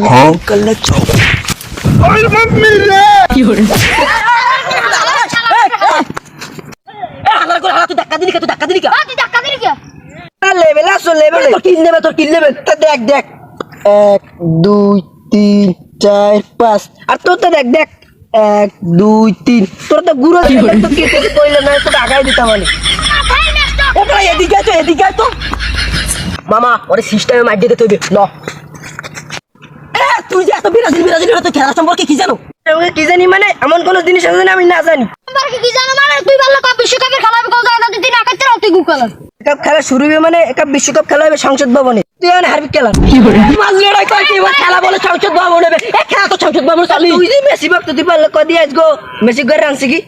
कल्ला चौक ओए मम्मी रे হালার করে হালা তুই ধাক্কা দিলি কে তুই ধাক্কা দিলি কে লেভেল আসো লেভেল তোর কিল লেভেল তা দেখ দেখ 1 2 3 4 5 আর তোর তো দেখ দেখ 1 2 3 তোর তো গুরু তো কেটে কইলে না তো আগাই দিতাম আমি ও ভাই এদিকে তো মামা ওরে সিস্টেমে মার দিতে তুই ন তুই যে এত ব্রাজিল তো খেলা সম্পর্কে কি জানো কি জানি মানে এমন কোন জিনিস আছে না আমি না জানি সম্পর্কে কি জানো মানে তুই বললে কপ বিশ্বকাপের খেলা হবে কোন জায়গা তুই না করতে তুই গুকাল কাপ খেলা শুরু হবে মানে কাপ বিশ্বকাপ খেলা হবে সংসদ ভবনে তুই এখানে হারবি খেলা মাঝ লড়াই কয় কি খেলা বলে সংসদ ভবনে হবে এ খেলা তো সংসদ ভবনে চালি তুই যে মেসি ভক্ত তুই পারলে কদি আজগো মেসি ঘর রানছি কি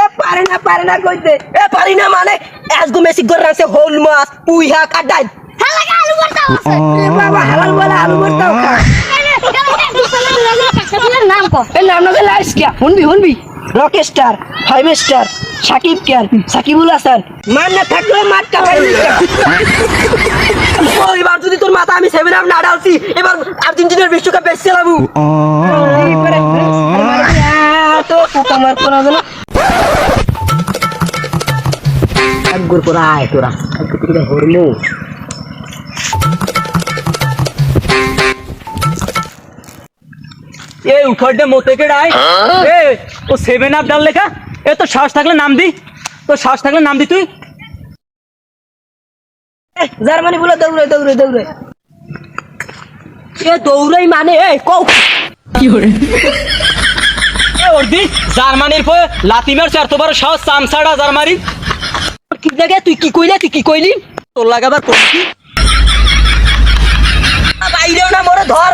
এ পারে না কইতে এ পারি না মানে আজগো মেসি ঘর রানছে হোল মাছ পুইহা কাটাই হালাকা আলু ভর্তা আছে এ বাবা হালাল বলে আলু ভর্তাও খা নাম কো এ নাম না লাইস কি শুনবি rock star 5 star Shakib Khan Shakibul Hasan মান না থাকলে মাঠ কাটাই এবার যদি তোর মাথা আমি 7 আপ না ডালছি এবার আর্জেন্টিনার বিশ্বকাপ বেশ চালাবো তো তোমার কোন না একগুর পরা আয় তোরা একটু হরমু এ উঠড়ে মতে কে ডাই এ ও 7 আপ ডাল লেখা এ তো শ্বাস থাকলে নাম দি তো শ্বাস থাকলে নাম দি তুই জার্মানি বলে দৌড়ে এ দৌড়াই মানে এই কও কি করে এ ওরদি জার্মানির পয় লাতিমের চার তো বড় সাহস চামছাড়া জার্মানি কি লাগে তুই কি কইলি তোর লাগাবার কোন কি বাইরেও না মোরে ধর